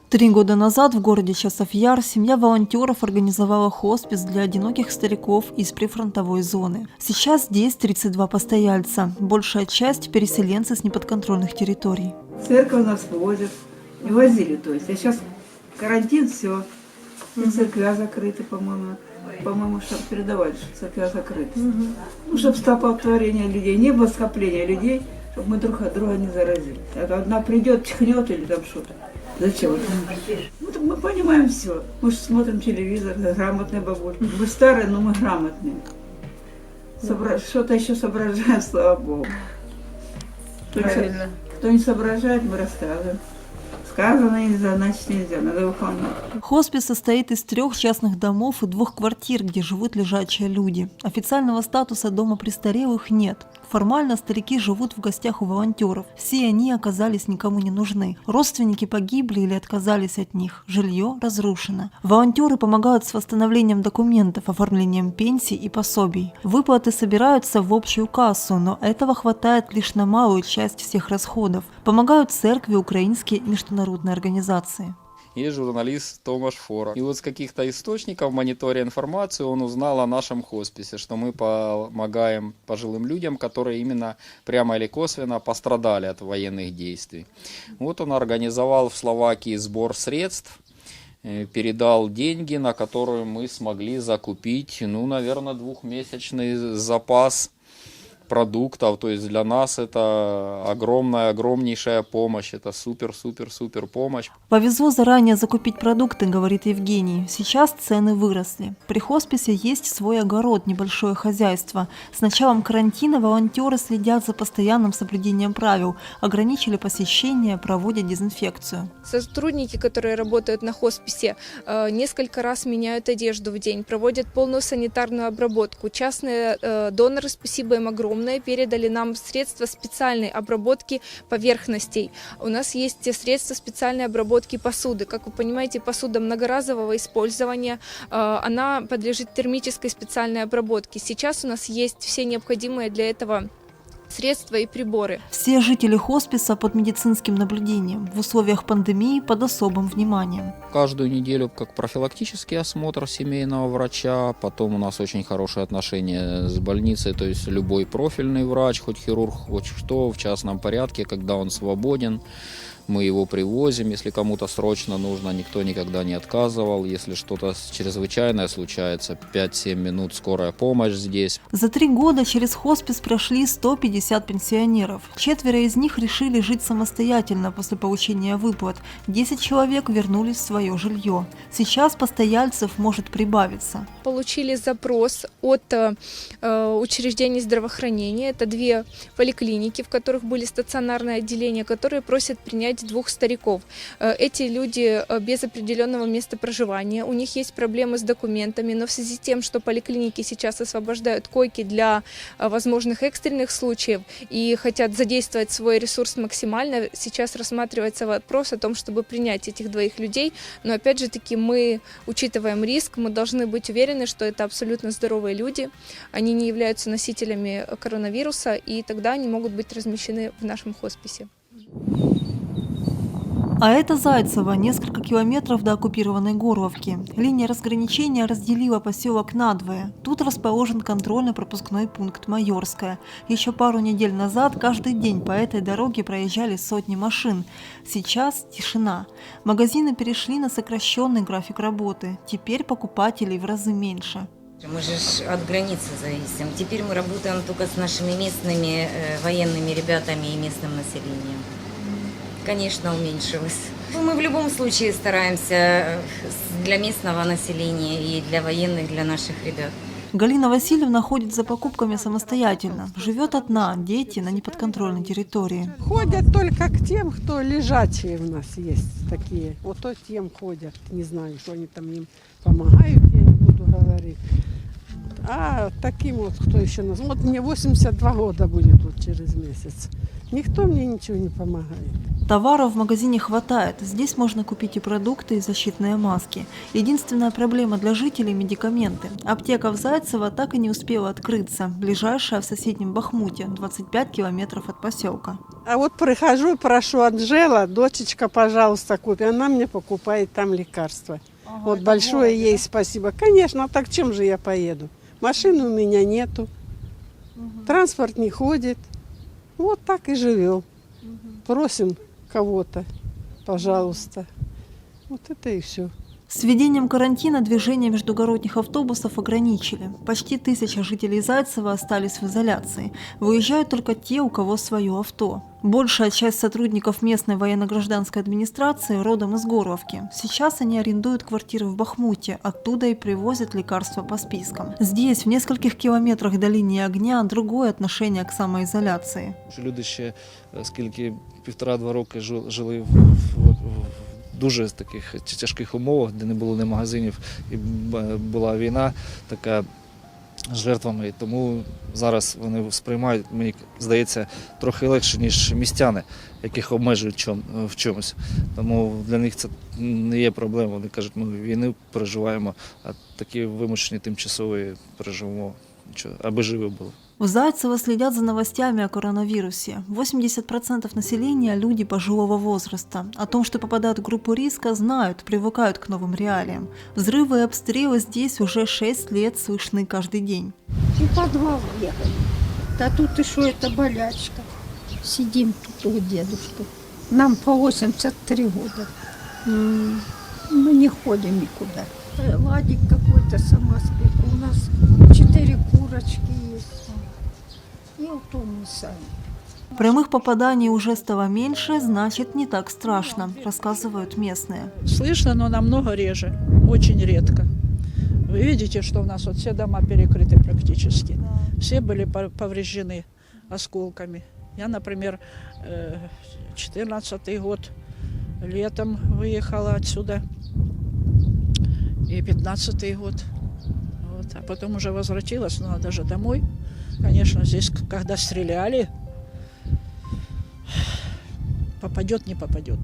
3 года назад в городе Часов Яр семья волонтеров организовала хоспис для одиноких стариков из прифронтовой зоны. Сейчас здесь 32 постояльца, большая часть – переселенцы с неподконтрольных территорий. Церковь нас возят, не возили, то есть. А сейчас карантин, все, церкви закрыты, по-моему. По-моему, чтобы передавали, что церкви закрыты. Ну, чтобы столпотворение людей, не было скопления людей, чтобы мы друг от друга не заразили. А одна придет, чихнет или там что-то. Зачем это? Ну, так мы понимаем все. Мы же смотрим телевизор, грамотные бабульки. Мы старые, но мы грамотные. Что-то еще соображаем, слава Богу. Кто не соображает, мы рассказываем. Сказано нельзя, значит нельзя, надо выполнять. Хоспис состоит из 3 частных домов и 2 квартир, где живут лежачие люди. Официального статуса дома престарелых нет. Формально старики живут в гостях у волонтеров. Все они оказались никому не нужны. Родственники погибли или отказались от них. Жилье разрушено. Волонтеры помогают с восстановлением документов, оформлением пенсий и пособий. Выплаты собираются в общую кассу, но этого хватает лишь на малую часть всех расходов. Помогают церкви, украинские и международные организации. Есть журналист Томаш Фора. И вот с каких-то источников, мониторя информацию, он узнал о нашем хосписе, что мы помогаем пожилым людям, которые именно прямо или косвенно пострадали от военных действий. Вот он организовал в Словакии сбор средств, передал деньги, на которые мы смогли закупить, наверное, 2-месячный запас продуктов. То есть для нас это огромнейшая помощь, это супер помощь. Повезло заранее закупить продукты, говорит Евгений. Сейчас цены выросли. При хосписе есть свой огород, небольшое хозяйство. С началом карантина волонтеры следят за постоянным соблюдением правил, ограничили посещение, проводят дезинфекцию. Сотрудники, которые работают на хосписе, несколько раз меняют одежду в день, проводят полную санитарную обработку. Частные доноры, спасибо им огромное, передали нам средства специальной обработки поверхностей. У нас есть средства специальной обработки посуды. Как вы понимаете, посуда многоразового использования, она подлежит термической специальной обработке. Сейчас у нас есть все необходимые для этого средства и приборы. Все жители хосписа под медицинским наблюдением, в условиях пандемии под особым вниманием. Каждую неделю как профилактический осмотр семейного врача, потом у нас очень хорошие отношения с больницей, то есть любой профильный врач, хоть хирург, хоть что, в частном порядке, когда он свободен, мы его привозим, если кому-то срочно нужно, никто никогда не отказывал. Если что-то чрезвычайное случается, 5-7 минут скорая помощь здесь. За 3 года через хоспис прошли 150 пенсионеров. 4 из них решили жить самостоятельно после получения выплат. 10 человек вернулись в свое жилье. Сейчас постояльцев может прибавиться. Получили запрос от учреждений здравоохранения. Это 2 поликлиники, в которых были стационарные отделения, которые просят принять 2 стариков. Эти люди без определенного места проживания, у них есть проблемы с документами, но в связи с тем, что поликлиники сейчас освобождают койки для возможных экстренных случаев и хотят задействовать свой ресурс максимально, сейчас рассматривается вопрос о том, чтобы принять этих 2 людей. Но опять же таки мы учитываем риск, мы должны быть уверены, что это абсолютно здоровые люди, они не являются носителями коронавируса, и тогда они могут быть размещены в нашем хосписе. А это Зайцево, несколько километров до оккупированной Горловки. Линия разграничения разделила поселок надвое. Тут расположен контрольно-пропускной пункт Майорская. Еще пару недель назад каждый день по этой дороге проезжали сотни машин. Сейчас тишина. Магазины перешли на сокращенный график работы. Теперь покупателей в разы меньше. Мы же от границы зависим. Теперь мы работаем только с нашими местными военными ребятами и местным населением. Конечно, уменьшилось. Мы в любом случае стараемся для местного населения и для военных, для наших ребят. Галина Васильевна ходит за покупками самостоятельно. Живет одна, дети на неподконтрольной территории. Ходят только к тем, кто лежачие у нас есть такие. Вот то тем ходят. Не знаю, что они там им помогают, я не буду говорить. А таким вот, кто еще нас... Вот мне 82 года будет вот через месяц. Никто мне ничего не помогает. Товара в магазине хватает. Здесь можно купить и продукты, и защитные маски. Единственная проблема для жителей – медикаменты. Аптека в Зайцево так и не успела открыться. Ближайшая в соседнем Бахмуте, 25 километров от поселка. А вот прихожу и прошу Анжела, дочечка, пожалуйста, купи. Она мне покупает там лекарства. Вот большое ей спасибо. Конечно, а так чем же я поеду? Машины у меня нету, транспорт не ходит. Вот так и живем. Просим кого-то, пожалуйста. Вот это и все. С введением карантина движение междугородних автобусов ограничили. Почти 1000 жителей Зайцева остались в изоляции. Выезжают только те, у кого свое авто. Большая часть сотрудников местной военно-гражданской администрации родом из Горловки. Сейчас они арендуют квартиры в Бахмуте, оттуда и привозят лекарства по спискам. Здесь, в нескольких километрах до линии огня, другое отношение к самоизоляции. Люди ще скільки 1,5-2 роки жили в дуже таких тяжких умовах, де не було ні магазинів і була війна така з жертвами. І тому зараз вони сприймають, мені здається, трохи легше, ніж містяни, яких обмежують в чомусь. Тому для них це не є проблема. Вони кажуть, ми війну переживаємо, а такі вимушені тимчасові переживемо, аби живі були. В Зайцево следят за новостями о коронавирусе. 80% населения – люди пожилого возраста. О том, что попадают в группу риска, знают, привыкают к новым реалиям. Взрывы и обстрелы здесь уже 6 лет слышны каждый день. И в подвал ехали. Да тут еще это болячка. Сидим тут у дедушки. Нам по 83 года. Мы не ходим никуда. Ладик какой-то самоспек. У нас 4 курочки есть. И вот мы сами. Прямых попаданий уже стало меньше, значит, не так страшно, рассказывают местные. Слышно, но намного реже, очень редко. Вы видите, что у нас вот все дома перекрыты практически. Все были повреждены осколками. Я, например, 14-й год летом выехала отсюда. И 15-й год. Вот. А потом уже возвратилась, но даже домой. Конечно, здесь, когда стреляли, попадет, не попадет.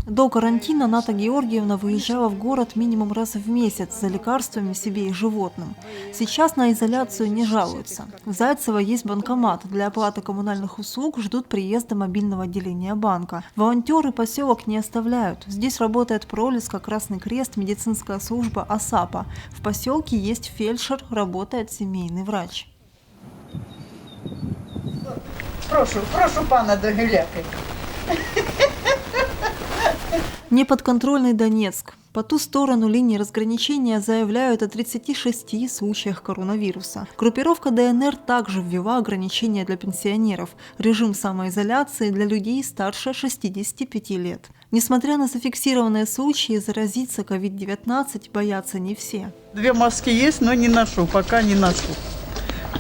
До карантина Ната Георгиевна выезжала в город минимум раз в месяц за лекарствами себе и животным. Сейчас на изоляцию не жалуются. В Зайцево есть банкомат. Для оплаты коммунальных услуг ждут приезда мобильного отделения банка. Волонтеры поселок не оставляют. Здесь работает Пролеска, Красный Крест, медицинская служба АСАПа. В поселке есть фельдшер, работает семейный врач. Прошу пана до геляки. Неподконтрольный Донецк. По ту сторону линии разграничения заявляют о 36 случаях коронавируса. Группировка ДНР также ввела ограничения для пенсионеров, режим самоизоляции для людей старше 65 лет. Несмотря на зафиксированные случаи, заразиться COVID-19 боятся не все. 2 маски есть, но не ношу, пока не ношу.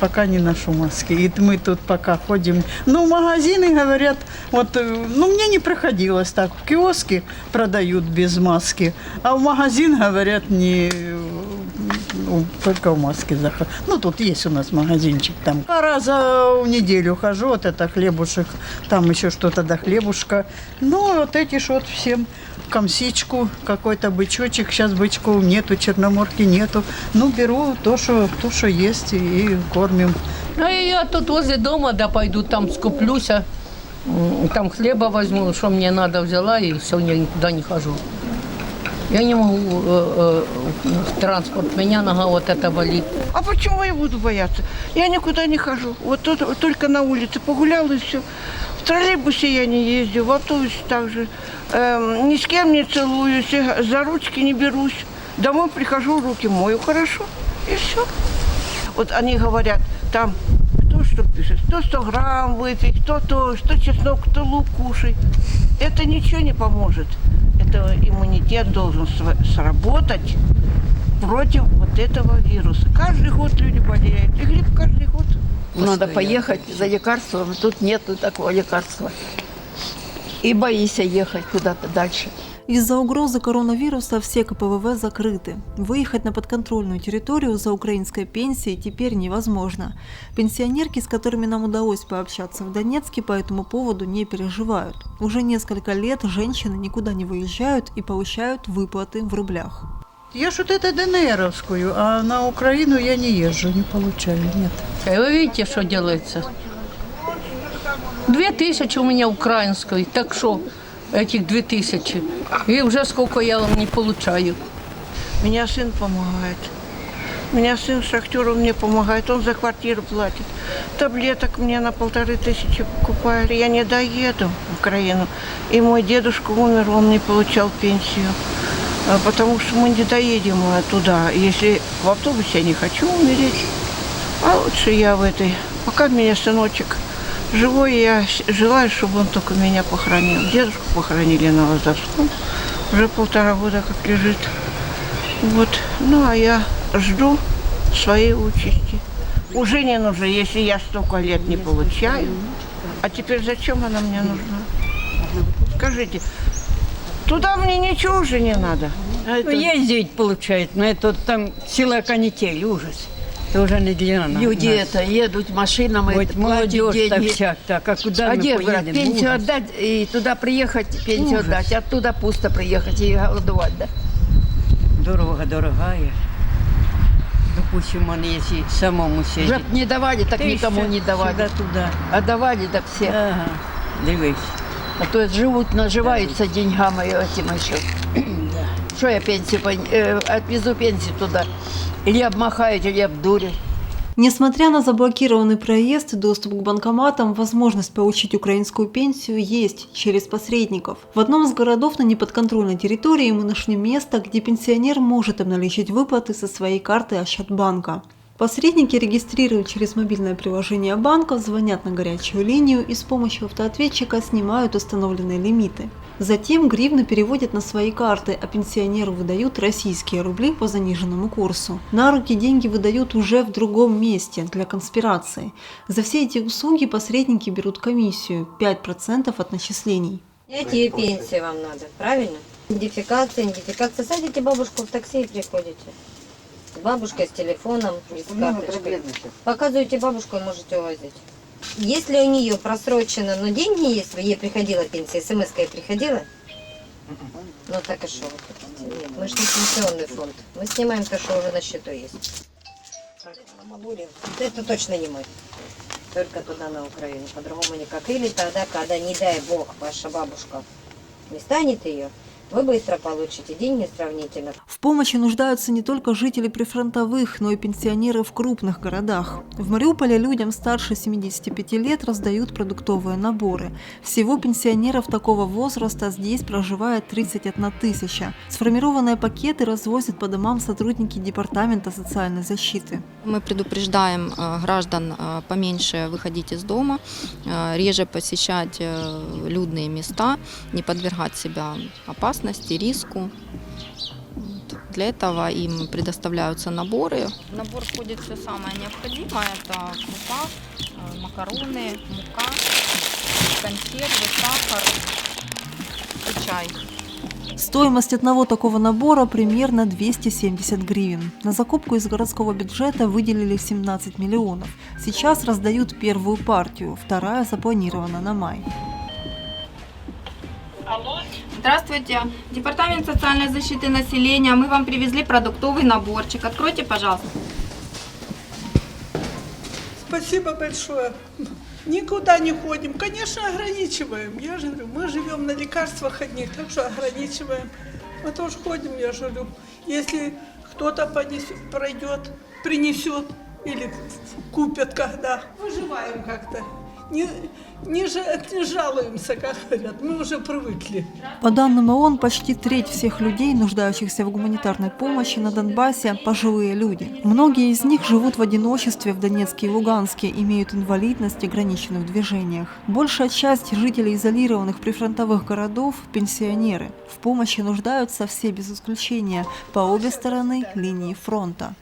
Пока не ношу маски. И мы тут пока ходим. Ну, магазины говорят, вот, мне не приходилось так. В киоске продают без маски, а в магазин, говорят, только в маске заходят. Ну, тут есть у нас магазинчик там. 2 раза в неделю хожу, вот это хлебушек, там еще что-то до хлебушка. Ну, вот эти ж вот всем комсичку, какой-то бычочек. Сейчас бычков нету, черноморки нету. Ну, беру то, что есть, и кормим. А я тут возле дома, да пойду там скуплюся, там хлеба возьму, что мне надо, взяла, и все, я никуда не хожу. Я не могу в транспорт, меня нога вот это болит. А почему я буду бояться? Я никуда не хожу. Вот тут только на улице погуляла и все. В троллейбусе я не ездил, в автобусе также. Ни с кем не целуюсь, за ручки не берусь. Домой прихожу, руки мою хорошо, и все. Вот они говорят, там, кто что пишет, 100 грамм выпить, кто чеснок, кто лук кушай. Это ничего не поможет. Это иммунитет должен сработать против вот этого вируса. Каждый год люди болеют, и грипп каждый год. Надо поехать за лекарством, тут нету такого лекарства. И боишься ехать куда-то дальше. Из-за угрозы коронавируса все КПВВ закрыты. Выехать на подконтрольную территорию за украинской пенсией теперь невозможно. Пенсионерки, с которыми нам удалось пообщаться в Донецке, по этому поводу не переживают. Уже несколько лет женщины никуда не выезжают и получают выплаты в рублях. Я ж вот это ДНРовскую, а на Украину я не езжу, не получаю, нет. Вы видите, что делается? 2000 у меня украинской, так что этих 2000. И уже сколько я не получаю. Меня сын помогает. Меня сын шахтер, он мне помогает, он за квартиру платит. Таблеток мне на 1500 покупает. Я не доеду в Украину. И мой дедушка умер, он не получал пенсию. Потому что мы не доедем туда. Если в автобусе я не хочу умереть, а лучше я в этой. Пока меня сыночек живой, я желаю, чтобы он только меня похоронил. Дедушку похоронили на Лазовском. Уже 1,5 года как лежит. Вот. Ну, а я жду своей участи. Уже не нужно, если я столько лет не получаю. А теперь зачем она мне нужна? Скажите, туда мне ничего уже не надо. Ездить получает, но это там сила канитель, ужас. Это уже не для нас. Люди едут машинами, Вот молодежь так вся, так, а куда А мы где, поедем? брат, пенсию Ужас. отдать и туда приехать, пенсию отдать, оттуда пусто приехать и голодовать, да? Дорога дорогая. Допустим, он если самому сидит. Уже б не давали, так никому не давали. Сюда-туда. А давали, так все. Ага, дивись. А то живут, наживаются деньгами этим еще. Что я пенсию, отвезу пенсию туда. Или обмахают, или обдурят. Несмотря на заблокированный проезд, доступ к банкоматам, возможность получить украинскую пенсию есть через посредников. В одном из городов на неподконтрольной территории мы нашли место, где пенсионер может обналичить выплаты со своей карты Ощадбанка. Посредники регистрируют через мобильное приложение банка, звонят на горячую линию и с помощью автоответчика снимают установленные лимиты. Затем гривны переводят на свои карты, а пенсионеру выдают российские рубли по заниженному курсу. На руки деньги выдают уже в другом месте для конспирации. За все эти услуги посредники берут комиссию – 5% от начислений. Эти пенсии вам надо, правильно? Идентификация. Садите бабушку в такси и приходите. С бабушкой, с телефоном, без карточки. Показываете бабушку и можете увозить. Если у нее просрочено, но деньги есть, ей приходила пенсия, смс-ка ей приходила? Ну так и что вы хотите? Нет, мы же не пенсионный фонд. Мы снимаем то, что уже на счету есть. Это точно не мой. Только туда, на Украину. По-другому никак. Или тогда, когда, не дай бог, ваша бабушка не станет ее, вы быстро получите деньги сравнительно. В помощи нуждаются не только жители прифронтовых, но и пенсионеры в крупных городах. В Мариуполе людям старше 75 лет раздают продуктовые наборы. Всего пенсионеров такого возраста здесь проживает 31 тысяча. Сформированные пакеты развозят по домам сотрудники Департамента социальной защиты. Мы предупреждаем граждан поменьше выходить из дома, реже посещать людные места, не подвергать себя опасности, риску. Для этого им предоставляются наборы. В набор входит все самое необходимое. Это крупа, макароны, мука, консервы, сахар и чай. Стоимость одного такого набора примерно 270 гривен. На закупку из городского бюджета выделили 17 миллионов. Сейчас раздают первую партию, вторая запланирована на май. Здравствуйте. Департамент социальной защиты населения. Мы вам привезли продуктовый наборчик. Откройте, пожалуйста. Спасибо большое. Никуда не ходим. Конечно, ограничиваем. Я же говорю, мы живем на лекарствах одних, так что ограничиваем. Мы тоже ходим, я же говорю. Если кто-то пройдет, принесет или купят когда, выживаем как-то. Не жалуемся, как говорят, мы уже привыкли. По данным ООН, почти треть всех людей, нуждающихся в гуманитарной помощи на Донбассе, пожилые люди. Многие из них живут в одиночестве в Донецке и Луганске, имеют инвалидность, ограниченную в движениях. Большая часть жителей изолированных прифронтовых городов – пенсионеры. В помощи нуждаются все без исключения, по обе стороны линии фронта.